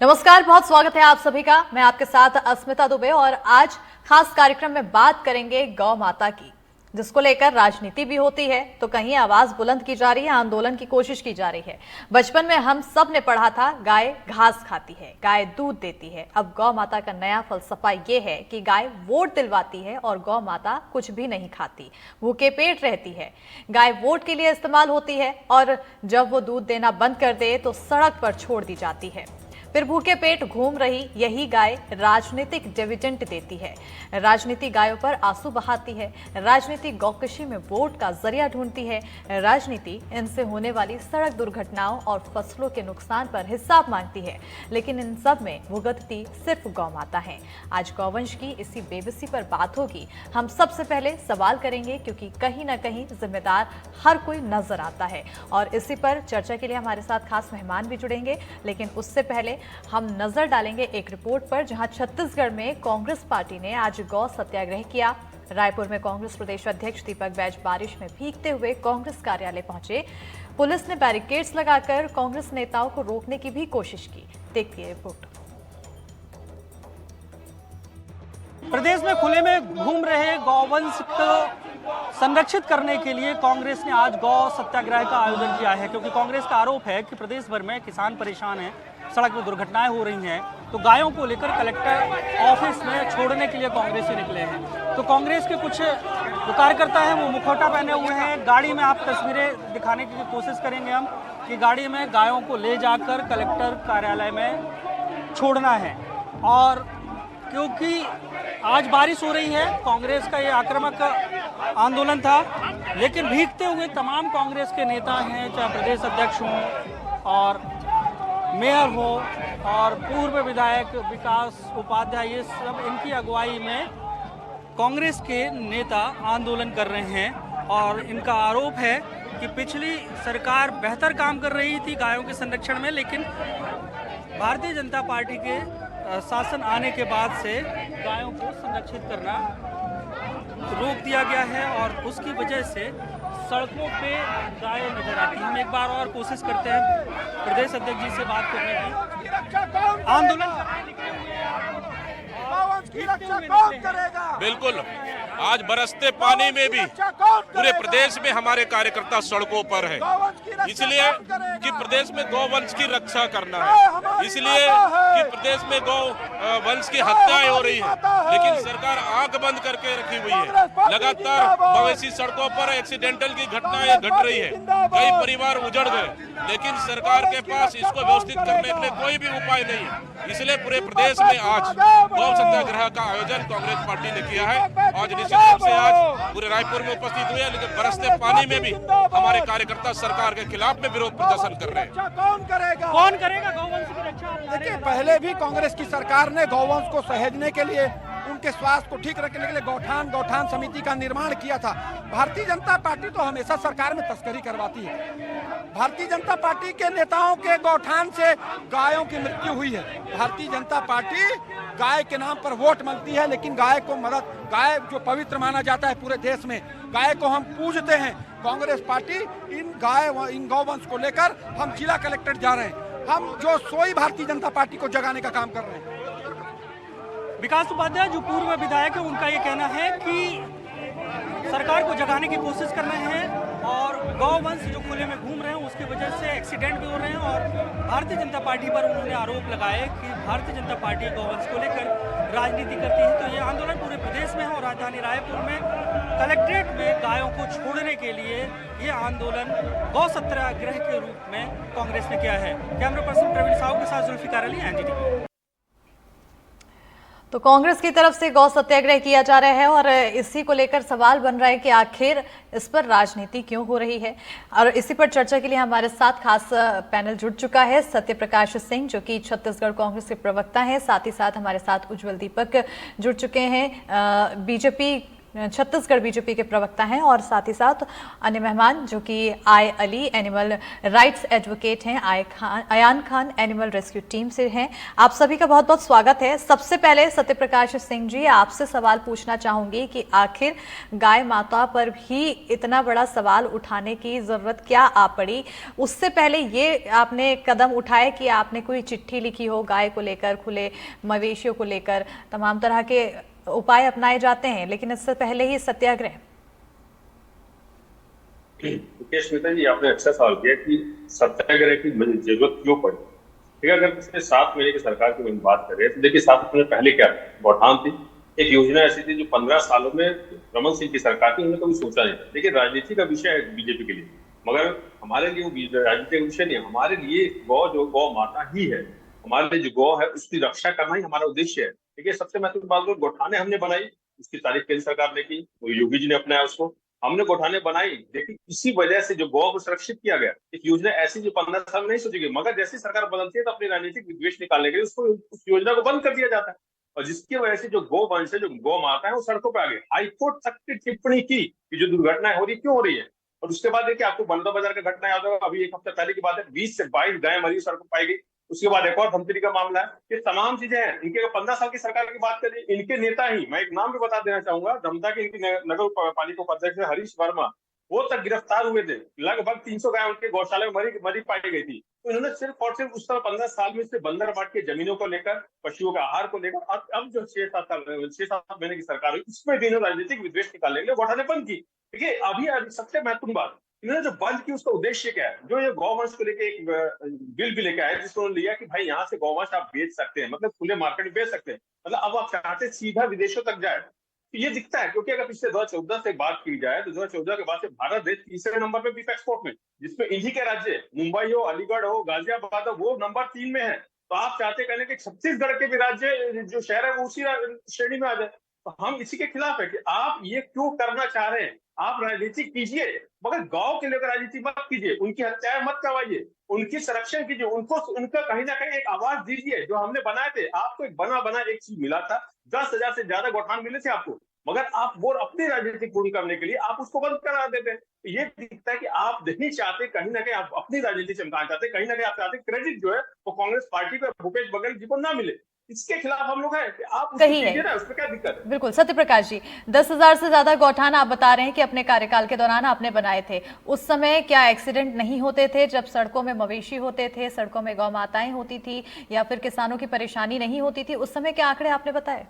नमस्कार, बहुत स्वागत है आप सभी का। मैं आपके साथ अस्मिता दुबे और आज खास कार्यक्रम में बात करेंगे गौ माता की, जिसको लेकर राजनीति भी होती है तो कहीं आवाज बुलंद की जा रही है, आंदोलन की कोशिश की जा रही है। बचपन में हम सब ने पढ़ा था गाय घास खाती है, गाय दूध देती है। अब गौ माता का नया फलसफा ये है कि गाय वोट दिलवाती है और गौ माता कुछ भी नहीं खाती, भूखे पेट रहती है। गाय वोट के लिए इस्तेमाल होती है और जब वो दूध देना बंद कर दे तो सड़क पर छोड़ दी जाती है। फिर भूखे पेट घूम रही यही गाय राजनीतिक डिविडेंड देती है। राजनीति गायों पर आंसू बहाती है, राजनीति गौकशी में वोट का जरिया ढूंढती है, राजनीति इनसे होने वाली सड़क दुर्घटनाओं और फसलों के नुकसान पर हिसाब मांगती है। लेकिन इन सब में भुगतती सिर्फ गौ माता है। आज गौवंश की इसी बेबसी पर बात होगी। हम सबसे पहले सवाल करेंगे क्योंकि कहीं ना कहीं जिम्मेदार हर कोई नजर आता है और इसी पर चर्चा के लिए हमारे साथ खास मेहमान भी जुड़ेंगे। लेकिन उससे पहले हम नजर डालेंगे एक रिपोर्ट पर, जहां छत्तीसगढ़ में कांग्रेस पार्टी ने आज गौ सत्याग्रह किया। रायपुर में कांग्रेस प्रदेश अध्यक्ष दीपक बैज बारिश में भीगते हुए कांग्रेस कार्यालय पहुंचे। पुलिस ने बैरिकेड्स लगाकर कांग्रेस नेताओं को रोकने की भी कोशिश की। देखिए रिपोर्ट। प्रदेश में खुले में घूम रहे गौवंश को संरक्षित करने के लिए कांग्रेस ने आज गौ सत्याग्रह का आयोजन किया है, क्योंकि कांग्रेस का आरोप है कि प्रदेश भर में किसान परेशान हैं, सड़क में दुर्घटनाएं हो रही हैं, तो गायों को लेकर कलेक्टर ऑफिस में छोड़ने के लिए कांग्रेस से निकले हैं। तो कांग्रेस के कुछ जो कार्यकर्ता हैं वो मुखौटा पहने हुए हैं। गाड़ी में आप तस्वीरें दिखाने की कोशिश करेंगे हम कि गाड़ी में गायों को ले जाकर कलेक्टर कार्यालय में छोड़ना है। और क्योंकि आज बारिश हो रही है, कांग्रेस का ये आक्रामक आंदोलन था, लेकिन भीगते हुए तमाम कांग्रेस के नेता हैं, चाहे प्रदेश अध्यक्ष हों और मेयर हो और पूर्व विधायक विकास उपाध्याय, ये सब इनकी अगुवाई में कांग्रेस के नेता आंदोलन कर रहे हैं। और इनका आरोप है कि पिछली सरकार बेहतर काम कर रही थी गायों के संरक्षण में, लेकिन भारतीय जनता पार्टी के शासन आने के बाद से गायों को संरक्षित करना रोक दिया गया है और उसकी वजह से सड़कों पे गायें नजर आती हैं। हम एक बार और कोशिश करते हैं प्रदेश अध्यक्ष जी से बात करने की। आंदोलन बिल्कुल, आज बरसते पानी में भी पूरे प्रदेश में हमारे कार्यकर्ता सड़कों पर है, इसलिए कि प्रदेश में गौवंश की रक्षा करना है, इसलिए कि प्रदेश में गौ वंश की हत्याएं हो रही है। लेकिन सरकार आंख बंद करके रखी हुई है। लगातार मवेशी सड़कों पर एक्सीडेंटल की घटनाएं घट रही है, कई परिवार उजड़ गए, लेकिन सरकार के पास इसको व्यवस्थित करने के लिए कोई भी उपाय नहीं है। इसलिए पूरे प्रदेश में आज गौ सत्याग्रह का आयोजन कांग्रेस पार्टी ने किया है। आज निश्चित रूप से आज पूरे रायपुर में उपस्थित हुए, लेकिन बरसते पानी में भी हमारे कार्यकर्ता सरकार के खिलाफ में विरोध प्रदर्शन कर रहे हैं। कौन करेगा गौवंश की रक्षा? देखिए, पहले भी कांग्रेस की सरकार ने गौवंश को सहेजने के लिए, उनके स्वास्थ्य को ठीक रखने के लिए गौठान समिति का निर्माण किया था। भारतीय जनता पार्टी तो हमेशा सरकार में तस्करी करवाती है। भारतीय जनता पार्टी के नेताओं के गौठान से गायों की मृत्यु हुई है। भारतीय जनता पार्टी गाय के नाम पर वोट मांगती है, लेकिन गाय जो पवित्र माना जाता है पूरे देश में, गाय को हम पूजते हैं। कांग्रेस पार्टी इन गौवंश को लेकर हम जिला कलेक्टर जा रहे हैं। हम जो सोई भारतीय जनता पार्टी को जगाने का काम कर रहे हैं। विकास उपाध्याय जो पूर्व विधायक है, उनका ये कहना है कि सरकार को जगाने की कोशिश कर रहे हैं और गौवंश जो खुले में घूम रहे हैं उसकी वजह से एक्सीडेंट भी हो रहे हैं। और भारतीय जनता पार्टी पर उन्होंने आरोप लगाए कि भारतीय जनता पार्टी गौवंश को लेकर राजनीति करती है। तो ये आंदोलन पूरे प्रदेश में है और राजधानी रायपुर में कलेक्ट्रेट में गायों को छोड़ने के लिए ये आंदोलन गौ सत्याग्रह के रूप में कांग्रेस ने किया है। कैमरा पर्सन प्रवीण साहू के साथ जुल्फिकार अली, एनडीटीवी। तो कांग्रेस की तरफ से गौ सत्याग्रह किया जा रहा है और इसी को लेकर सवाल बन रहा है कि आखिर इस पर राजनीति क्यों हो रही है। और इसी पर चर्चा के लिए हमारे साथ खास पैनल जुड़ चुका है। सत्य प्रकाश सिंह जो कि छत्तीसगढ़ कांग्रेस के प्रवक्ता हैं, साथ ही साथ हमारे साथ उज्जवल दीपक जुड़ चुके हैं, बीजेपी छत्तीसगढ़ बीजेपी के प्रवक्ता हैं और साथ ही साथ अन्य मेहमान जो कि आय अली एनिमल राइट्स एडवोकेट हैं, Ayaan Khan animal rescue team से हैं। आप सभी का बहुत बहुत स्वागत है। सबसे पहले सत्यप्रकाश सिंह जी, आपसे सवाल पूछना चाहूंगी कि आखिर गाय माता पर भी इतना बड़ा सवाल उठाने की जरूरत क्या आ पड़ी? उससे पहले ये आपने कदम उठाए कि आपने कोई चिट्ठी लिखी हो गाय को लेकर, खुले मवेशियों को लेकर, तमाम तरह के उपाय अपनाए जाते हैं, लेकिन इससे पहले ही सत्याग्रह। स्मिता जी, आपने अच्छा सवाल किया कि सत्याग्रह की जरूरत क्यों पड़ी। ठीक है, अगर पिछले 7 महीने की सरकार की बात करें तो देखिए 7 महीने पहले क्या गौठान थी, एक योजना ऐसी थी जो 15 सालों में रमन सिंह की सरकार थी, उन्होंने कभी सोचा नहीं था। देखिए राजनीति का विषय है बीजेपी के लिए, मगर हमारे लिए वो राजनीति का विषय नहीं है। हमारे लिए गौ माता ही है, हमारे लिए जो गौ है उसकी रक्षा करना ही हमारा उद्देश्य है। देखिए सबसे महत्वपूर्ण बात, गौठाने हमने बनाई, उसकी तारीफ केंद्र सरकार ने की, योगी जी ने अपनाया उसको, हमने गौठाने बनाई। देखिए इसी वजह से जो गौ को सुरक्षित किया गया। एक योजना ऐसी जो 15 साल नहीं सोची गई, मगर जैसी सरकार बदलती है तो अपनी राजनीतिक विद्वेष निकालने के लिए उसको उस योजना को बंद कर दिया जाता है, और जिसकी वजह से जो गौ वंश है, जो गौ माता है, वो सड़कों पर आ गई। हाईकोर्ट तक की टिप्पणी की कि जो दुर्घटनाएं हो रही क्यों हो रही है। और उसके बाद देखिए आपको बंदा बाजार का घटना याद होगा, अभी 1 हफ्ते पहले की बात है, 20 से 22 गाय मरी सड़कों पर पाई गई। उसके बाद एक और धमतरी का मामला है। ये तमाम चीजें हैं। इनके 15 साल की सरकार की बात करें, इनके नेता ही, मैं एक नाम भी बता देना चाहूंगा, धमता के इनकी नगर पालिका उपाध्यक्ष हरीश वर्मा, वो तक गिरफ्तार हुए थे। लगभग 300 गाय उनके गौशाला में मरी पाई गई थी। तो इन्होंने सिर्फ और सिर्फ उस समय 15 साल में से बंदर बांट के जमीनों को लेकर, पशुओं का आहार को लेकर, और अब जो 6-7 महीने की सरकार हुई, इसमें भी इन्होंने राजनीतिक विद्वेष निकालने के लिए गौठाने बंद की। देखिए अभी सबसे महत्वपूर्ण बात, इन्होंने जो बंद की उसका उद्देश्य क्या है। जो ये गौवंश को लेकर एक बिल भी लेकर आए, जिसको लिया कि भाई यहाँ से गौवंश आप बेच सकते हैं, मतलब खुले मार्केट में बेच सकते हैं, मतलब अब आप चाहते सीधा विदेशों तक जाए। तो ये दिखता है, क्योंकि अगर पिछले 2014 से बात की जाए तो 2014 के बाद से भारत देश तीसरे नंबर पे बीफ एक्सपोर्ट में, जिसमें इन्हीं के राज्य मुंबई हो, अलीगढ़ हो, गाजियाबाद हो, वो नंबर 3 में है। तो आप चाहते कहने कि छत्तीसगढ़ के भी राज्य जो शहर है वो उसी श्रेणी में आ जाए। तो हम इसी के खिलाफ है कि आप ये क्यों करना चाह रहे हैं। आप राजनीति कीजिए, मगर गांव के लेकर राजनीति मत कीजिए, उनकी हत्याएं मत करवाइए, उनकी संरक्षण कीजिए, उनका कहीं ना कहीं एक आवाज दीजिए। जो हमने बनाए थे, आपको एक बना एक चीज मिला था, 10,000 से ज्यादा गौठान मिले थे आपको, मगर आप वो अपनी राजनीति पूरी करने के लिए आप उसको बंद करा देते हैं। ये दिखता है कि आप नहीं चाहते, कहीं ना कहीं आप अपनी राजनीति चमकाना चाहते, कहीं ना कहीं आप चाहते क्रेडिट जो है वो कांग्रेस पार्टी को, भूपेश बघेल जी को ना मिले। इसके खिलाफ हम लोग हैं कि आप कहीं है ना, उसमें क्या दिक्कत है। बिल्कुल सत्यप्रकाश जी, 10,000 से ज्यादा गौठान आप बता रहे हैं कि अपने कार्यकाल के दौरान आपने बनाए थे। उस समय क्या एक्सीडेंट नहीं होते थे? जब सड़कों में मवेशी होते थे, सड़कों में गौ माताएं होती थी, या फिर किसानों की परेशानी नहीं होती थी, उस समय क्या आंकड़े आपने बताए?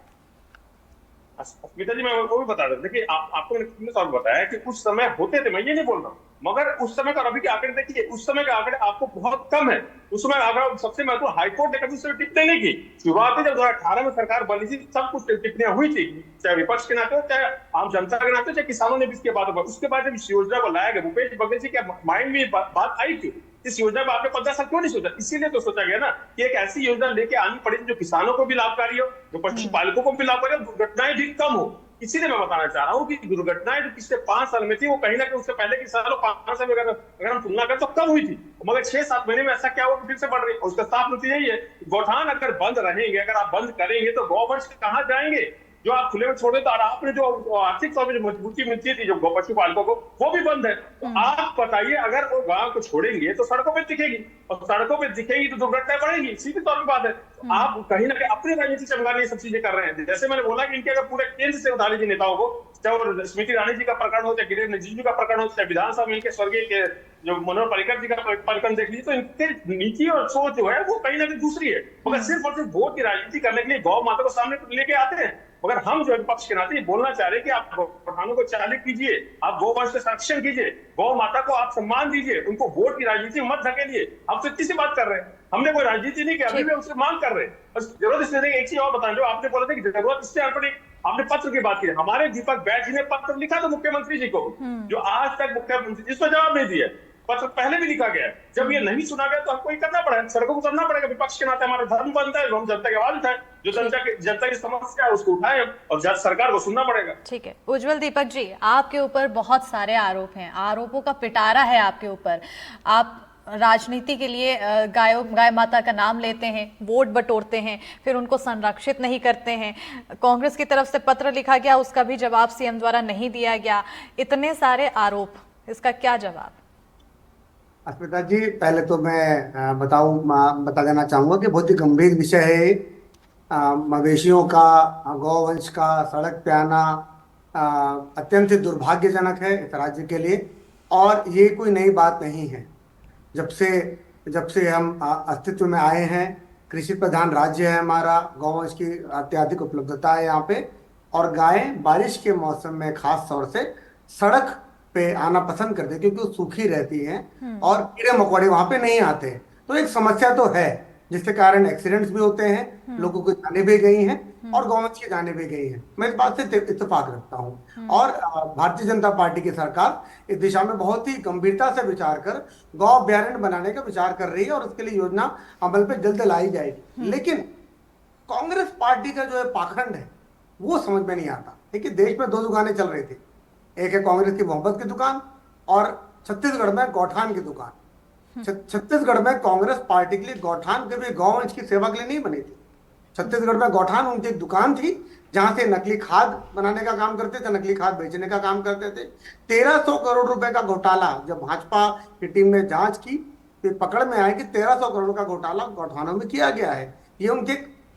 स्मिता जी, मैं वो भी बता रहा। देखिए आपको मैंने सवाल बताया कि उस समय होते थे, मैं ये नहीं बोल रहा हूँ, मगर उस समय का अभी के आंकड़े देखिए, उस समय के आंकड़े आपको बहुत कम है। उस समय आंकड़ा सबसे महत्वपूर्ण, हाईकोर्ट ने कभी उस समय टिप्पणी नहीं की। शुरुआत में जब 2018 में सरकार बनी थी, सब कुछ टिप्पणियां हुई थी, चाहे विपक्ष के नाते हो, चाहे आम जनता के नाते, चाहे किसानों ने भी इसके बाद। उसके बाद जब इस योजना को लाया गया, भूपेश बघेल जी के माइंड में बात आई क्यों, इस योजना में आपने 15 साल क्यों नहीं सोचा? इसीलिए तो सोचा गया ना कि एक ऐसी योजना लेके आनी पड़ी जो किसानों को भी लाभकारी हो, जो पशुपालकों को भी लाभकारी हो, दुर्घटनाएं भी कम हो। इसीलिए मैं बताना चाह रहा हूँ कि दुर्घटनाएं जो पिछले 5 साल में थी, वो कहीं ना कहीं उससे पहले के सालों 5 साल में अगर हम तुलना करें तो कम हुई थी, मगर 6-7 महीने में ऐसा क्या हुआ, फिर से बढ़ रही है। उसका साफ नतीजा यही है, गौठान अगर बंद रहेंगे, अगर आप बंद करेंगे तो गौवंश कहाँ जाएंगे? जो आप खुले में छोड़े तो आपने जो आर्थिक तौर पर जो मजबूती मिलती थी जो गौ पशुपालकों को, वो भी बंद है। तो आप बताइए, अगर वो गांव को छोड़ेंगे तो सड़कों पे दिखेगी, और सड़कों पे दिखेगी तो दुर्घटनाएं बढ़ेंगी, सीधी तौर पर बात है। तो आप कहीं ना कहीं अपनी राजनीति चमकाने ये सब चीजें कर रहे हैं। जैसे मैंने बोला कि इनके अगर पूरे केंद्र से उठा लीजिए नेताओं को, चाहे वो स्मृति ईरानी जी का प्रकरण हो, चाहे गिरीश रिजिजू का प्रकरण हो, चाहे विधानसभा में इनके स्वर्गीय के जो मनोहर पर्रिकर जी का प्रकरण देख लीजिए, तो इनके नीति और सोच जो है वो कहीं ना कहीं दूसरी है। मगर सिर्फ और सिर्फ वोट की राजनीति करने के लिए गौ माता को सामने लेके आते हैं। मगर हम जो विपक्ष के नाते बोलना चाह रहे हैं कि आप गौठानों को चालित कीजिए, आप गौवंश का संरक्षण कीजिए, गौ माता को आप सम्मान दीजिए, उनको वोट की राजनीति मत धकेलिए। आप तो इतनी सी बात कर रहे हैं, हमने कोई राजनीति नहीं की, अभी भी उससे मांग कर रहे हैं। बस जरूरत इसलिए एक चीज और बताएं, जो आपने बोला था कि जरूरत इससे आपने पत्र की बात की, हमारे दीपक बैठ जी ने पत्र लिखा था मुख्यमंत्री जी को, जो आज तक मुख्यमंत्री जिसको जवाब नहीं दिया। पत्र पहले भी लिखा गया है, जब ये नहीं सुना गया तो हमको ये करना पड़ा, सड़कों को करना पड़ेगा। विपक्ष के नाते हमारा धर्म बनता है, हम जनता की आवाज उठाए, जो जनता की समस्या है उसको उठाए, और सरकार को सुनना पड़ेगा। ठीक है उज्जवल दीपक जी, आपके ऊपर बहुत सारे आरोप हैं, आरोपों का पिटारा है आपके ऊपर। आप राजनीति के लिए गाय माता का नाम लेते हैं, वोट बटोरते हैं, फिर उनको संरक्षित नहीं करते हैं। कांग्रेस की तरफ से पत्र लिखा गया, उसका भी जवाब सीएम द्वारा नहीं दिया गया। इतने सारे आरोप, इसका क्या जवाब? अस्मिता जी, पहले तो मैं बता देना चाहूंगा कि बहुत ही गंभीर विषय है ये। मवेशियों का, गौवंश का सड़क पे आना अत्यंत ही दुर्भाग्यजनक है इस राज्य के लिए, और ये कोई नई बात नहीं है। जब से हम अस्तित्व में आए हैं, कृषि प्रधान राज्य है हमारा, गौवंश की अत्यधिक उपलब्धता है यहाँ पे, और गायें बारिश के मौसम में खास तौर से सड़क पे आना पसंद करते हैं क्योंकि वो सूखी रहती हैं और कीड़े मकोड़े वहां पे नहीं आते हैं। तो एक समस्या तो है जिसके कारण एक्सीडेंट्स भी होते हैं, लोगों को जाने भी गई हैं और गौवंश की जाने भी गई हैं। मैं इस बात से इत्तेफाक रखता हूँ, और भारतीय जनता पार्टी की सरकार इस दिशा में बहुत ही गंभीरता से विचार कर गौ अभ्यारण्य बनाने का विचार कर रही है और उसके लिए योजना अमल पे जल्द लाई जाएगी। लेकिन कांग्रेस पार्टी का जो है पाखंड है वो समझ में नहीं आता। देखिए, देश में 2 दुकानें चल रही थी, एक है कांग्रेस की मोहब्बत की दुकान और छत्तीसगढ़ में गौठान की दुकान। छत्तीसगढ़ में कांग्रेस पार्टी के लिए गौठान कभी गौवंश की सेवा के लिए नहीं बनी थी। छत्तीसगढ़ में गौठान उनकी एक दुकान थी जहां से नकली खाद बनाने का काम करते थे, नकली खाद बेचने का काम करते थे। 1300 करोड़ रुपए का घोटाला जब भाजपा की टीम ने जांच की तो पकड़ में आया कि 1300 करोड़ का घोटाला गौठानों में किया गया है। ये उनके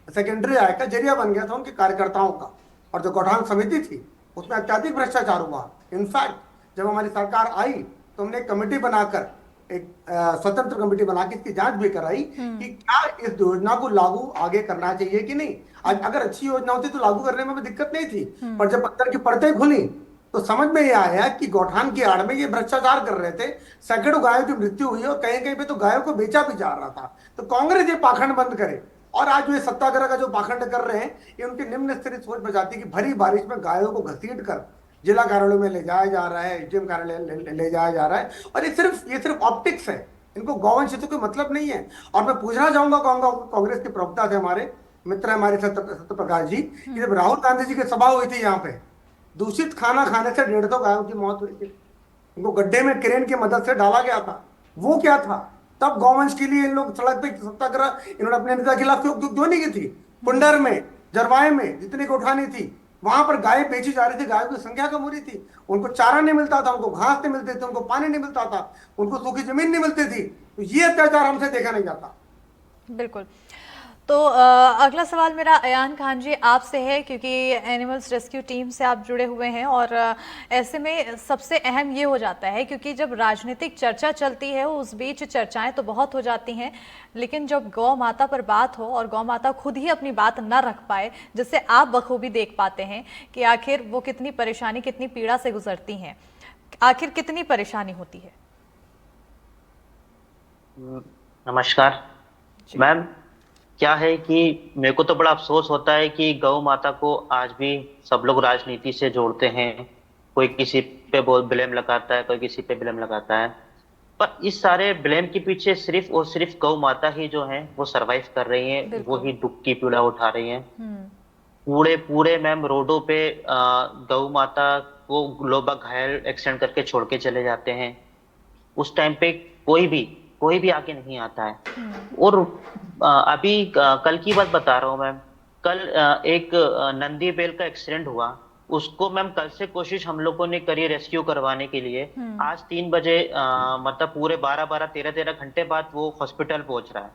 सेकेंडरी आय का जरिया बन गया था उनके कार्यकर्ताओं का, और जो गौठान समिति थी उसमें अत्यधिक भ्रष्टाचार हुआ। इनफैक्ट जब हमारी सरकार आई तो हमने एक कमेटी बनाकर, एक स्वतंत्र कमेटी बना के इसकी जांच भी कराई कि क्या इस योजना को लागू आगे करना चाहिए कि नहीं। आज अगर अच्छी योजना होती तो लागू करने में भी दिक्कत नहीं थी, पर जब अंदर की परतें खुली तो समझ में ये आया कि गौठान की आड़ में ये भ्रष्टाचार कर रहे थे। सैकड़ों गायों की मृत्यु हुई और कहीं कहीं पे तो गायों को बेचा भी जा रहा था। तो कांग्रेस ये पाखंड बंद करे, और आज ये सत्याग्रह का जो पाखंड कर रहे हैं ये उनकी निम्न स्तरीय सोच बजाती कि भरी बारिश में गायों को घसीट कर जिला कार्यालय में ले जाया जा रहा है, एसडीएम कार्यालय ले जाया जा रहा है, और ये सिर्फ ऑप्टिक्स है। इनको गौवंश से तो कोई मतलब नहीं है। और मैं पूछना चाहूंगा कांग्रेस के प्रवक्ता थे, हमारे मित्र हमारे सत्य प्रकाश जी, कि जब राहुल गांधी जी की सभा हुई थी यहाँ पे, दूषित खाना खाने से 150 गायों की मौत हुई थी। इनको गड्ढे में क्रेन की मदद से डाला गया था। वो क्या था? तब गौवंश के लिए इन लोग सड़क पे सत्याग्रह इन्होंने अपने नेता के खिलाफ क्यों नहीं की थी? पुंडर में, जरवाए में जितनी गौठानी थी वहां पर गाय बेची जा रही थी, गायों की संख्या कम हो रही थी, उनको चारा नहीं मिलता था, उनको घास नहीं मिलते थे, उनको पानी नहीं मिलता था, उनको सूखी जमीन नहीं मिलती थी। तो ये अत्याचार हमसे देखा नहीं जाता। बिल्कुल। तो अगला सवाल मेरा अयान खान जी आपसे है, क्योंकि एनिमल्स रेस्क्यू टीम से आप जुड़े हुए हैं, और ऐसे में सबसे अहम ये हो जाता है क्योंकि जब राजनीतिक चर्चा चलती है उस बीच चर्चाएं तो बहुत हो जाती हैं, लेकिन जब गौ माता पर बात हो और गौ माता खुद ही अपनी बात न रख पाए, जिससे आप बखूबी देख पाते हैं कि आखिर वो कितनी परेशानी, कितनी पीड़ा से गुजरती हैं, आखिर कितनी परेशानी होती है। नमस्कार मैम, क्या है कि मेरे को तो बड़ा अफसोस होता है कि गौ माता को आज भी सब लोग राजनीति से जोड़ते हैं। कोई किसी पे बहुत ब्लेम लगाता है, कोई किसी पे ब्लेम लगाता है, पर इस सारे ब्लेम के पीछे सिर्फ और सिर्फ गौ माता ही जो है वो सरवाइव कर रही हैं, वो ही दुख की पीड़ा उठा रही हैं। पूरे मैम रोडों पे गौ माता को लोग घायल एक्सीडेंट करके छोड़ के चले जाते हैं। उस टाइम पे कोई भी आगे नहीं आता है। और अभी कल की बात बता रहा हूँ मैम, कल एक नंदी बैल का एक्सीडेंट हुआ, उसको मैम कल से कोशिश हम लोगों ने करी रेस्क्यू करवाने के लिए। आज 3 बजे मतलब पूरे 13 घंटे बाद वो हॉस्पिटल पहुंच रहा है।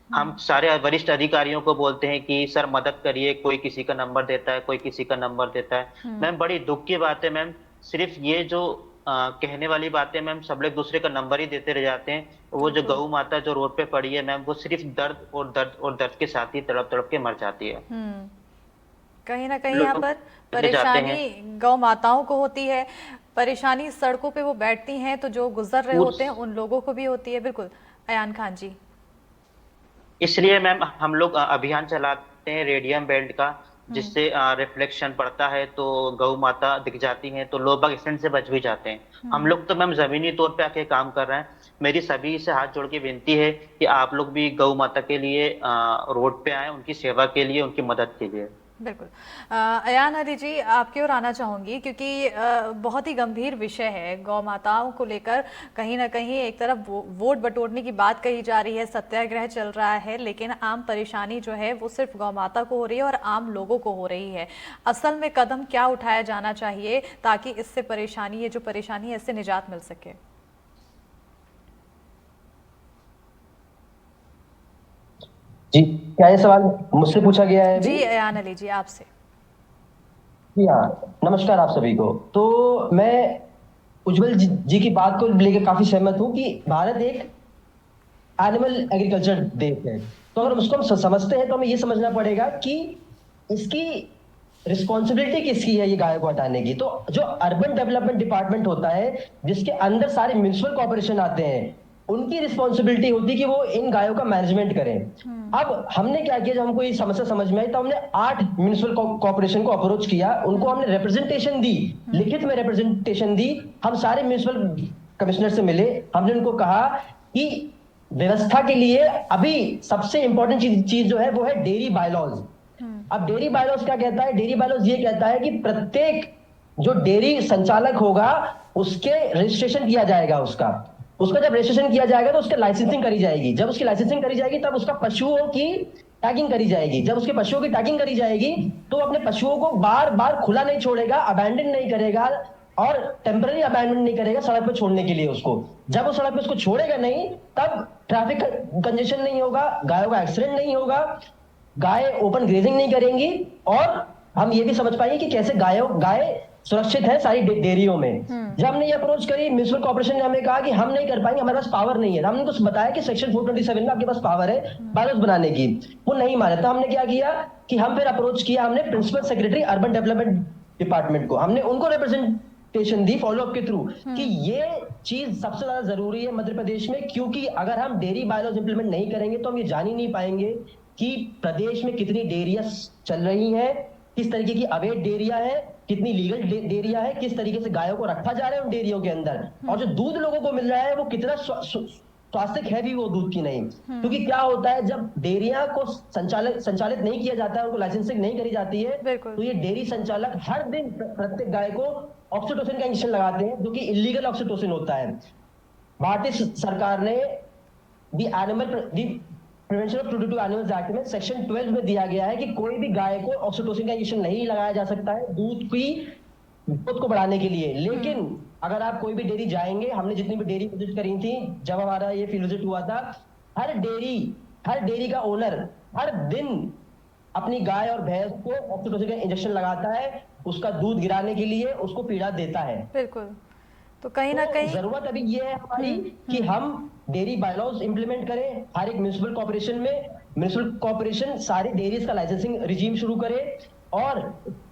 हम सारे वरिष्ठ अधिकारियों को बोलते हैं कि सर मदद करिए, कोई किसी का नंबर देता है, कोई किसी का नंबर देता है। मैम बड़ी दुख की बात है मैम, सिर्फ ये जो कहने वाली बातें मैम, सब लोग दूसरे का नंबर ही देते रह जाते हैं। वो जो गौ माता जो रोड पे पड़ी है मैम, वो सिर्फ दर्द के साथ ही तड़प के मर जाती है। कहीं ना कहीं यहाँ पर परेशानी गौ माताओं को होती है, परेशानी सड़कों पे वो बैठती हैं तो जो गुजर रहे होते हैं उन लोगों को भी होती है। बिल्कुल अयान खान जी, इसलिए मैम हम लोग अभियान चलाते हैं रेडियम बेल्ट का, जिससे रिफ्लेक्शन पड़ता है तो गौ माता दिख जाती हैं, तो लोग एक्सीडेंट से बच भी जाते हैं। हम लोग तो मैम जमीनी तौर पे आके काम कर रहे हैं। मेरी सभी से हाथ जोड़ के विनती है कि आप लोग भी गौ माता के लिए रोड पे आए, उनकी सेवा के लिए, उनकी मदद के लिए। बिल्कुल। अयान अली जी, आपकी ओर आना चाहूँगी क्योंकि बहुत ही गंभीर विषय है गौ माताओं को लेकर। कहीं ना कहीं एक तरफ वोट बटोरने की बात कही जा रही है, सत्याग्रह चल रहा है, लेकिन आम परेशानी जो है वो सिर्फ गौ माता को हो रही है और आम लोगों को हो रही है। असल में कदम क्या उठाया जाना चाहिए ताकि इससे परेशानी, ये जो परेशानी है, इससे निजात मिल सके? जी, क्या ये सवाल मुझसे पूछा गया है अभी? जी अयान अली जी, आपसे। जी हाँ, नमस्कार आप सभी को। तो मैं उज्जवल जी की बात को लेकर काफी सहमत हूँ कि भारत एक एनिमल एग्रीकल्चर देश है। तो अगर उसको हम समझते हैं तो हमें ये समझना पड़ेगा कि इसकी रिस्पॉन्सिबिलिटी किसकी है ये गायों को हटाने की। तो जो अर्बन डेवलपमेंट डिपार्टमेंट होता है, जिसके अंदर सारे म्युनिसिपल कॉर्पोरेशन आते हैं, उनकी रिस्पॉन्सिबिलिटी होती है कि वो इन गायों का मैनेजमेंट करें। अब हमने क्या किया, जब हमको ये समस्या समझ में आई तो हमने 8 म्युनिसिपल कॉर्पोरेशन को अप्रोच किया, उनको हमने रिप्रेजेंटेशन दी, लिखित में रिप्रेजेंटेशन दी। हम सारे म्युनिसिपल कमिश्नर से मिले, हमने उनको कहा कि व्यवस्था के लिए अभी सबसे इंपॉर्टेंट चीज जो है वो है डेयरी बायलॉज। अब डेयरी बायलॉज क्या कहता है? डेयरी बायलॉज ये कहता है कि प्रत्येक जो डेयरी संचालक होगा उसके रजिस्ट्रेशन किया जाएगा। उसका जब रजिस्ट्रेशन किया जाएगा तो उसकी लाइसेंसिंग करी जाएगी। जब उसकी लाइसेंसिंग करी जाएगी तब उसका पशुओं की टैगिंग करी जाएगी। जब उसके पशुओं की टैगिंग करी जाएगी तो अपने पशुओं को बार बार खुला नहीं छोड़ेगा, अबैंडन नहीं करेगा और टेम्पररी अबैंडन नहीं करेगा सड़क पर छोड़ने के लिए उसको। जब वो सड़क पे उसको छोड़ेगा नहीं तब ट्रैफिक कंजेशन नहीं होगा, गायों का एक्सीडेंट नहीं होगा, गाय ओपन ग्रेजिंग नहीं करेंगी और हम ये भी समझ पाएंगे कि कैसे गाय सुरक्षित है सारी डेयरियों में। जब हमने ये अप्रोच करी, म्युनिसिपल कॉर्पोरेशन ने हमें कहा कि हम नहीं कर पाएंगे, हमारे पास पावर नहीं है। हमने तो बताया कि सेक्शन 427 में आपके पास पावर है बायलॉज बनाने की, वो नहीं माने। तो हमने क्या किया कि हम फिर अप्रोच किया, हमने principal secretary urban development department को, हमने उनको रिप्रेजेंटेशन दी फॉलोअप के थ्रू कि ये चीज सबसे ज्यादा जरूरी है मध्य प्रदेश में, क्योंकि अगर हम डेयरी बायलॉज इंप्लीमेंट नहीं करेंगे तो हम ये जान ही नहीं पाएंगे कि प्रदेश में कितनी डेयरियां चल रही हैं, किस तरीके की अवैध डेयरियां हैं, कितनी लीगल डेयरियां है, किस तरीके से गायों को रखा जा रहा है उन डेयरियों के अंदर, और जो दूध लोगों को मिल रहा है वो कितना स्वास्थ्य है भी वो दूध की नहीं। क्योंकि क्या होता है, जब डेयरियां को संचालित नहीं किया जाता है, उनको लाइसेंसिंग नहीं करी जाती है, तो ये डेयरी संचालक हर दिन प्रत्येक गाय को ऑक्सीटोसिन का इंजेक्शन लगाते हैं, जो कि इलीगल ऑक्सीटोसिन होता है। भारतीय सरकार ने prevention of cruelty to animals act में सेक्शन 12 में दिया गया है कि कोई भी गाय को ऑक्सीटोसिन का इंजेक्शन नहीं लगाया जा सकता है दूध को बढ़ाने के लिए। लेकिन अगर आप कोई भी डेयरी जाएंगे, हमने जितनी भी डेयरी विजिट करी थी, जब हमारा ये फील्ड विजिट हुआ था, हर डेयरी का ओनर हर दिन अपनी गाय और भैंस को ऑक्सीटोसिन का इंजेक्शन लगाता है, उसका दूध गिराने के लिए उसको पीड़ा देता है। बिल्कुल। तो कहीं ना कहीं जरूरत अभी ये है हमारी कि हम डेयरी बायलॉज इंप्लीमेंट करें हर एक म्युनिसिपल कॉर्पोरेशन में। म्युनिसिपल कॉर्पोरेशन सारी डेयरीज का लाइसेंसिंग रिजीम शुरू करे और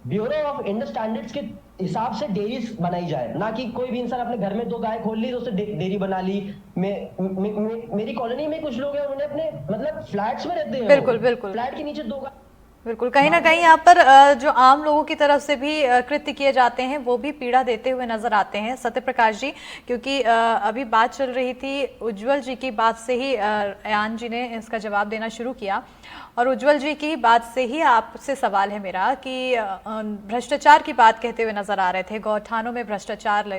ब्यूरो ऑफ इंडस्ट्रियल स्टैंडर्ड्स के हिसाब से डेयरीज बनाई जाए, ना कि कोई भी इंसान अपने घर में 2 गाय खोल ली तो उससे डेयरी बना ली। मेरी कॉलोनी में कुछ लोग हैं, उन्होंने अपने मतलब फ्लैट्स में रहते हैं, बिल्कुल फ्लैट के नीचे 2 गाय। बिल्कुल, कहीं ना कहीं यहाँ पर जो आम लोगों की तरफ से भी कृत्य किए जाते हैं वो भी पीड़ा देते हुए नजर आते हैं। सत्यप्रकाश जी, क्योंकि अभी बात चल रही थी उज्जवल जी की बात से ही अयान जी ने इसका जवाब देना शुरू किया, और उज्जवल जी की बात से ही आपसे सवाल है मेरा कि भ्रष्टाचार की बात कहते हुए नजर आ रहे थे, गौठानों में भ्रष्टाचार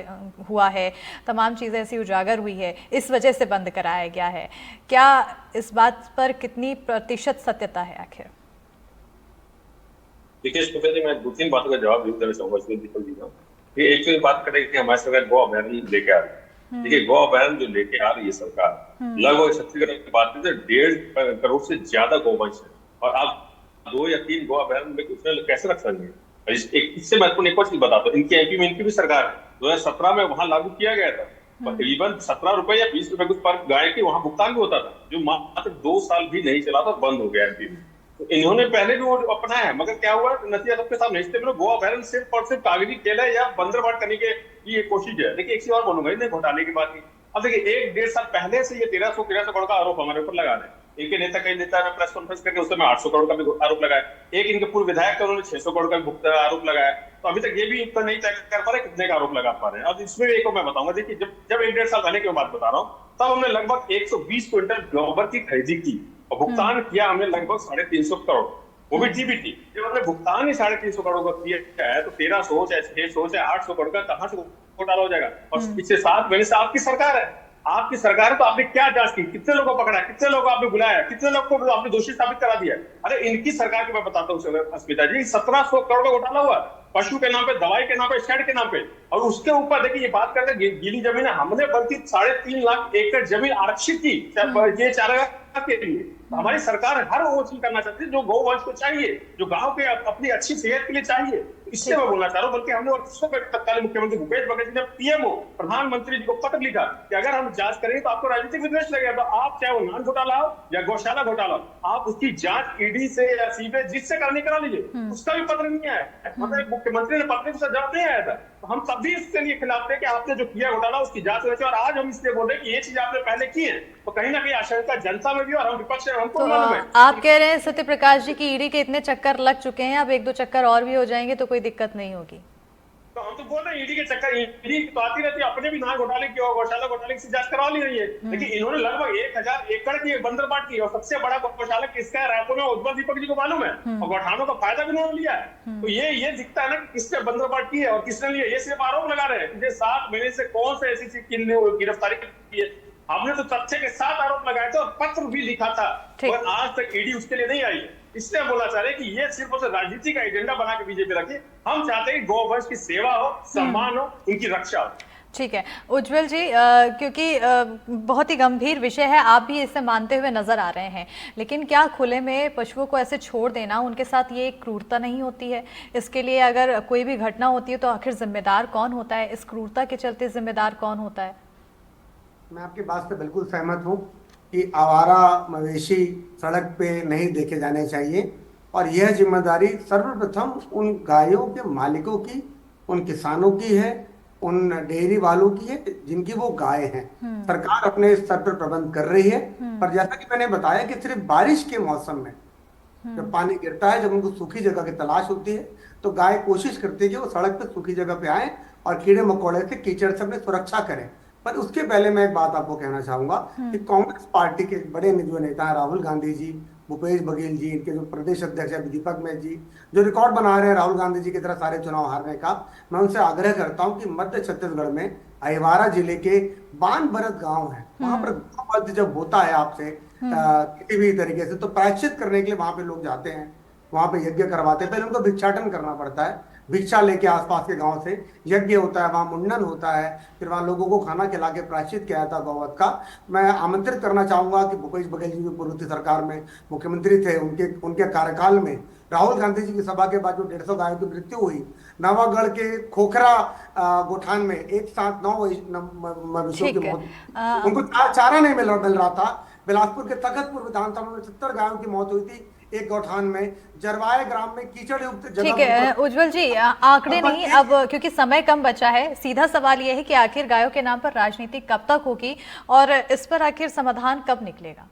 हुआ है, तमाम चीज़ें ऐसी उजागर हुई है, इस वजह से बंद कराया गया है। क्या इस बात पर कितनी प्रतिशत सत्यता है आखिर? देखिए स्पीकर जी, मैं 2-3 बातों का जवाब जरूर देना चाहूंगा इसमें दीपक जी का। ये एक तो ये बात करें कि हमारी सरकार गौ अभयारण्य लेके आ रही है। देखिए गौ अभयारण्य जो लेके आ रही है सरकार, लगभग छत्तीसगढ़ की बात करें तो 1.5 करोड़ से ज्यादा गौवंश है, और आप 2 या 3 गौ अभयारण्य में कुछ कैसे रख सकेंगे? इससे महत्वपूर्ण एक और चीज बताता हूँ, इनकी एमपी में इनकी भी सरकार है, 2017 में वहां लागू किया गया था, करीबन 17 रुपए या 20 रुपए कुछ पर गाय के वहां भुगतान भी होता था, जो मात्र 2 साल भी नहीं चला था, बंद हो गया एमपी में। तो इन्होंने पहले भी वो अपनाया है, मगर क्या हुआ, नतीजा सबके सामने। इससे गो अभयारण्य सिर्फ और सिर्फ कागजी खेल है या बंदरबाट करने की ये कोशिश है। देखिए एक चीज और बोलूंगा, इन्हें घोटाले की बात की। अब देखिए 1-1.5 साल पहले से ये 1300 करोड़ का आरोप हमारे ऊपर लगा रहे हैं। इनके नेता कई नेता ने प्रेस कॉन्फ्रेंस करके उसमें 800 करोड़ का भी आरोप लगाया, एक इनके पूर्व विधायक का उन्होंने 600 करोड़ का भी आरोप लगाया। तो अभी तक ये भी इतना नहीं तय कर पा रहे कितने का आरोप लगा पा रहे हैं। अब इसमें एक मैं बताऊंगा, देखिए जब 1-1.5 साल पहले की बात बता रहा हूँ, तब हमने लगभग 120 क्विंटल गोबर की खरीदी की और भुगतान किया हमने लगभग 350 करोड़। वो भी डीबीटी। जब हमने भुगतान ही 350 करोड़ का किया है तो 1300 है, 600 है, 800 करोड़ का कहाँ से घोटाला हो जाएगा? और पिछले 7 महीने से आपकी सरकार है, आपकी सरकार है, तो आपने क्या जांच की? कितने लोगों को पकड़ा, कितने लोगों को आपने बुलाया, कितने लोगों को आपने दोषी साबित करा दिया? अरे इनकी सरकार की मैं बताता हूँ अस्मिता जी, 1700 करोड़ का घोटाला हुआ पशु के नाम पे, दवाई के नाम पे, शेड के नाम पे। और उसके ऊपर देखिए ये बात करते गीली जमीन है, हमने बल्कि 3.5 लाख एकड़ जमीन आरक्षित की ये चारागाह के लिए। हमारी सरकार हर वो चीज करना चाहती है जो गौवंश को चाहिए, जो गांव के अपनी अच्छी सेहत के लिए चाहिए। इससे मैं बोलना चाह रहा हूँ, बल्कि हमने तत्कालीन मुख्यमंत्री भूपेश बघेल जी ने पीएमओ प्रधानमंत्री जी को पत्र लिखा कि अगर हम जांच करेंगे तो आपको राजनीतिक विद्वेष लगेगा, तो आप चाहे वो नान घोटाला हो या गौशाला घोटाला हो, आप उसकी जांच ईडी से या सीबीआई जिससे करनी करा लीजिए। उसका भी पत्र नहीं आया, मतलब मुख्यमंत्री ने पत्र से जवाब नहीं आया था। तो हम तब भी इसके लिए खिलाफ थे कि आपने जो किया घोटाला उसकी जांच होनी चाहिए। और आज हम इसलिए बोल रहे हैं कि ये चीज आपने पहले की है, तो कहीं ना कहीं आशंका जनता में भी और हम विपक्ष में हमको मालूम है। आप कह रहे हैं सत्य प्रकाश जी की ईडी के इतने चक्कर लग चुके हैं, अब 1-2 चक्कर और भी हो जाएंगे तो कोई दिक्कत नहीं होगी। तो हम तो बोल रहे हैं ईडी के चक्कर, ईडी तो आती रहती है, अपने भी नान घोटाले की और गौशाला घोटाले की जांच करवा ली रही है। लेकिन इन्होंने लगभग 1000 एकड़ की बंदर बाट की, और सबसे बड़ा गौशाला किसका है रायपुर में, उज्जवल दीपक जी को मालूम है, और गौठानों का फायदा भी उन्होंने लिया है। तो ये दिखता है ना कि किसने बंदर बाट की है और किसने लिया। ये सिर्फ आरोप लगा रहे हैं। 7 महीने से कौन से ऐसी चीज गिरफ्तारी की है? हमने तो तथ्य के साथ आरोप लगाए थे और पत्र भी लिखा था, और आज तक ईडी उसके लिए नहीं आई। इसलिए बोलना चाह रहे हैं कि ये सिर्फ राजनीति का एजेंडा बना के बीजेपी रखी। हम चाहते हैं कि गौवंश की सेवा हो, सम्मान हो, उनकी रक्षा हो। ठीक है उज्जवल जी, क्योंकि बहुत ही गंभीर विषय है, आप भी इसे मानते हुए नजर आ रहे हैं, लेकिन क्या खुले में पशुओं को ऐसे छोड़ देना, उनके साथ ये एक क्रूरता नहीं होती है? इसके लिए अगर कोई भी घटना होती है तो आखिर जिम्मेदार कौन होता है? इस क्रूरता के चलते जिम्मेदार कौन होता है? मैं आपकी बात से बिल्कुल सहमत हूँ कि आवारा मवेशी सड़क पे नहीं देखे जाने चाहिए, और यह जिम्मेदारी सर्वप्रथम उन गायों के मालिकों की, उन किसानों की है, उन डेयरी वालों की है जिनकी वो गाय हैं। सरकार अपने स्तर पर प्रबंध कर रही है, पर जैसा कि मैंने बताया कि सिर्फ बारिश के मौसम में जब पानी गिरता है, जब उनको सूखी जगह की तलाश होती है, तो गाय कोशिश करती है कि वो सड़क पर सूखी जगह पे आए और कीड़े मकोड़े से, कीचड़ से अपनी सुरक्षा करें। पर उसके पहले मैं एक बात आपको कहना चाहूंगा कि कांग्रेस पार्टी के बड़े जो नेता हैं, राहुल गांधी जी, भूपेश बघेल जी, इनके जो प्रदेश अध्यक्ष है दीपक मैच जी, जो रिकॉर्ड बना रहे हैं राहुल गांधी जी की तरह सारे चुनाव हारने का, मैं उनसे आग्रह करता हूं कि मध्य छत्तीसगढ़ में अहिवारा जिले के बानबरत गांव है, वहां पर गौवध जब होता है आपसे किसी भी तरीके से, तो प्रायश्चित करने के लिए वहां पे लोग जाते हैं, वहां पे यज्ञ करवाते हैं। पहले उनको भिक्षाटन करना पड़ता है, भिक्षा लेके आसपास के गांव से यज्ञ होता है, वहां मुंडन होता है, फिर वहां लोगों को खाना खिला के प्रायश्चित किया जाता गौवध का। मैं आमंत्रित करना चाहूंगा कि भूपेश बघेल जी जो पूर्व सरकार में मुख्यमंत्री थे, उनके कार्यकाल में राहुल गांधी जी की सभा के बाद जो 150 गायों की मृत्यु हुई, नवागढ़ के खोखरा गोठान में एक साथ 9 मवेशियों की मौत, उनको चारा नहीं मिल रहा था। बिलासपुर के तखतपुर विधानसभा में 70 गायों की मौत हुई थी एक गौठान में। जरवाए ग्राम में कीचड़ युक्त जगह। ठीक है उज्जवल जी, आंकड़े नहीं, अब क्योंकि समय कम बचा है, सीधा सवाल यह है कि आखिर गायों के नाम पर राजनीति कब तक होगी और इस पर आखिर समाधान कब निकलेगा?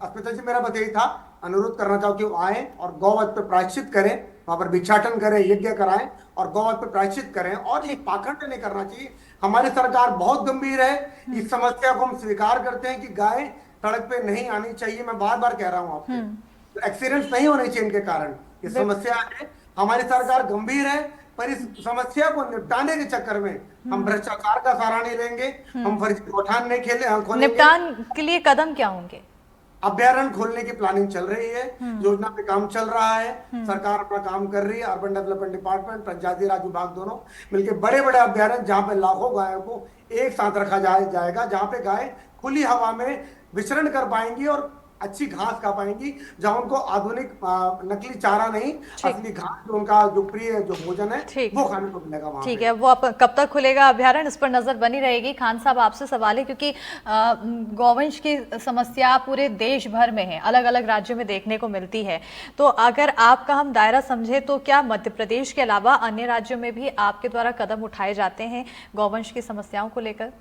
अस्मिता जी, मेरा बस यही था, अनुरोध करना चाहूँ कि वो आए और गौवध पर प्रायश्चित करें, वहां पर भिक्षाटन करें, यज्ञ कराएं और गौवध पर प्रायश्चित करें। और ये पाखंड नहीं करना चाहिए। हमारी सरकार बहुत गंभीर है, इस समस्या को हम स्वीकार करते हैं कि गाय सड़क पे नहीं आनी चाहिए। मैं बार बार कह रहा हूँ आपसे, एक्सीडेंट्स नहीं होने चाहिए इनके कारण, ये समस्या है। हमारी सरकार गंभीर है, पर इस समस्या को निपटाने के चक्कर में हम भ्रष्टाचार का सहारा नहीं लेंगे, हम फर्जी गौठान नहीं खोलेंगे। निपटान के लिए कदम क्या होंगे? अभ्यारण्य खोलने की प्लानिंग चल रही है, योजना पे काम चल रहा है, सरकार अपना काम कर रही है। अर्बन डेवलपमेंट डिपार्टमेंट, पंचायती राज विभाग दोनों मिलकर बड़े बड़े अभ्यारण्य जहाँ पे लाखों गायों को एक साथ रखा जाएगा, जहाँ पे गाय खुली हवा में विचरण कर पाएंगी और अच्छी घास खा पाएंगी, जहां उनको आधुनिक नकली चारा नहीं, असली घास जो उनका जो प्रिय जो भोजन है वो खाने को मिलेगा वहां। ठीक है, वो कब तक खुलेगा अभ्यारण्य, इस पर नजर बनी रहेगी। खान साहब, आपसे सवाल है, क्योंकि गौवंश की समस्या पूरे देश भर में है, अलग अलग राज्यों में देखने को मिलती है, तो अगर आपका हम दायरा समझे तो क्या मध्य प्रदेश के अलावा अन्य राज्यों में भी आपके द्वारा कदम उठाए जाते हैं गौवंश की समस्याओं को लेकर?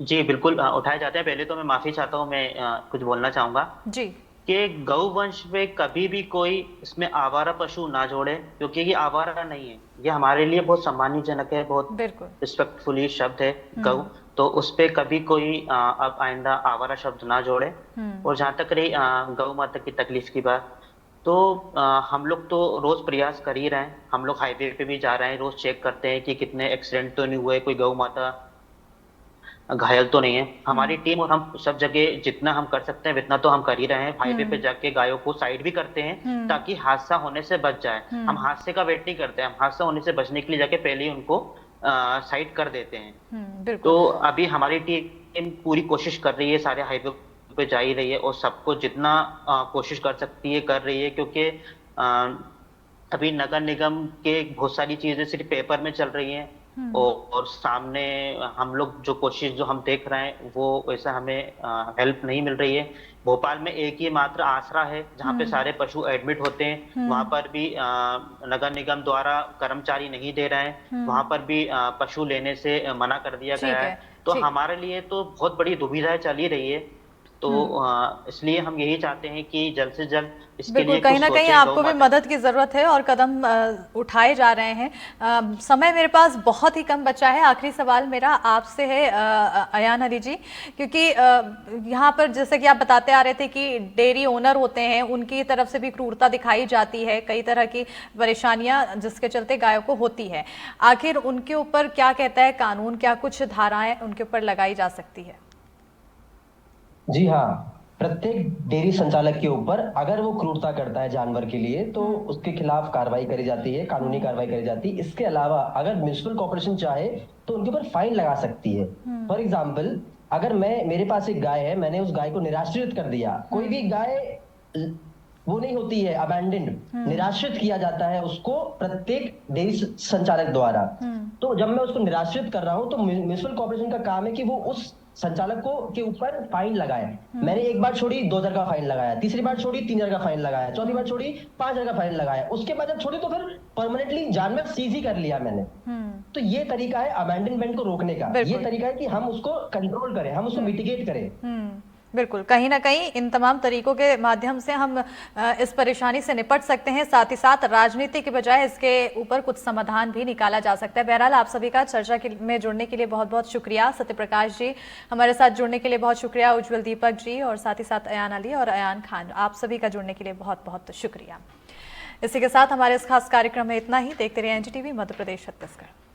जी बिल्कुल उठाए जाते हैं। पहले तो मैं माफी चाहता हूँ, मैं कुछ बोलना चाहूंगा जी। कि गौवंश पे कभी भी कोई इसमें आवारा पशु ना जोड़े, क्योंकि ये आवारा नहीं है, ये हमारे लिए बहुत सम्मानजनक है, बहुत बिल्कुल। रिस्पेक्टफुली शब्द है गौ, तो उस पे कभी कोई अब आइंदा आवारा शब्द ना जोड़े। और जहाँ तक रही गौ माता की तकलीफ की बात, तो हम लोग तो रोज प्रयास कर ही रहे हैं, हम लोग हाईवे पे भी जा रहे हैं, रोज चेक करते हैं कि कितने एक्सीडेंट तो नहीं हुए, कोई गौ माता घायल तो नहीं है। हमारी टीम और हम सब जगह जितना हम कर सकते हैं उतना तो हम कर ही रहे हैं, हाईवे पे जाके गायों को साइड भी करते हैं ताकि हादसा होने से बच जाए। हम हादसे का वेट नहीं करते, हम हादसा होने से बचने के लिए जाके पहले ही उनको साइड कर देते हैं। तो अभी हमारी टीम पूरी कोशिश कर रही है, सारे हाईवे पे जा ही रही है और सबको जितना कोशिश कर सकती है कर रही है, क्योंकि अभी नगर निगम के बहुत सारी चीजें सिर्फ पेपर में चल रही हैं और सामने हम लोग जो कोशिश जो हम देख रहे हैं वो वैसा हमें हेल्प नहीं मिल रही है। भोपाल में एक ही मात्र आसरा है जहाँ पे सारे पशु एडमिट होते हैं, वहां पर भी नगर निगम द्वारा कर्मचारी नहीं दे रहे हैं, वहां पर भी पशु लेने से मना कर दिया गया है। तो हमारे लिए तो बहुत बड़ी दुविधा चल ही रही है, तो इसलिए हम यही चाहते हैं कि जल्द से जल्द इसके लिए कहीं ना कहीं आपको भी मदद की जरूरत है और कदम उठाए जा रहे हैं। समय मेरे पास बहुत ही कम बचा है, आखिरी सवाल मेरा आपसे है अयान अली जी, क्योंकि यहाँ पर जैसे कि आप बताते आ रहे थे कि डेयरी ओनर होते हैं, उनकी तरफ से भी क्रूरता दिखाई जाती है, कई तरह की परेशानियां जिसके चलते गायों को होती है। आखिर उनके ऊपर क्या कहता है कानून, क्या कुछ धाराएं उनके ऊपर लगाई जा सकती है? जी हाँ, प्रत्येक डेयरी संचालक के ऊपर अगर वो क्रूरता करता है जानवर के लिए तो उसके खिलाफ कार्रवाई करी जाती है, कानूनी कार्रवाई करी जाती है। इसके अलावा अगर म्युनिसिपल कॉर्पोरेशन चाहे तो उनके ऊपर फाइन लगा सकती है। फॉर एग्जाम्पल, अगर मेरे पास एक गाय है, मैंने उस गाय को निराश्रित कर दिया, कोई भी गाय वो नहीं होती है अबैंडन्ड, निराश्रित किया जाता है उसको प्रत्येक डेयरी संचालक द्वारा। तो जब मैं उसको निराश्रित कर रहा हूं तो म्युनिसिपल कॉर्पोरेशन का काम है कि वो उस संचालक को के ऊपर फाइन लगाए। मैंने एक बार छोड़ी 2,000 का फाइन लगाया, तीसरी बार छोड़ी 3,000 का फाइन लगाया, चौथी बार छोड़ी 5,000 का फाइन लगाया, उसके बाद जब छोड़ी तो फिर परमानेंटली जानवर सीज ही कर लिया मैंने। तो ये तरीका है अबैंडनमेंट को रोकने का, ये तरीका है कि हम उसको कंट्रोल करें, हम उसको मिटिगेट करें। बिल्कुल, कहीं ना कहीं इन तमाम तरीकों के माध्यम से हम इस परेशानी से निपट सकते हैं, साथ ही साथ राजनीति के बजाय इसके ऊपर कुछ समाधान भी निकाला जा सकता है। बहरहाल आप सभी का चर्चा में जुड़ने के लिए बहुत बहुत शुक्रिया। सत्यप्रकाश जी हमारे साथ जुड़ने के लिए बहुत शुक्रिया, उज्जवल दीपक जी और साथ ही साथ अयान अली और अयान खान, आप सभी का जुड़ने के लिए बहुत बहुत शुक्रिया। इसी के साथ हमारे इस खास कार्यक्रम में इतना ही। देखते रहिए NDTV मध्य प्रदेश छत्तीसगढ़।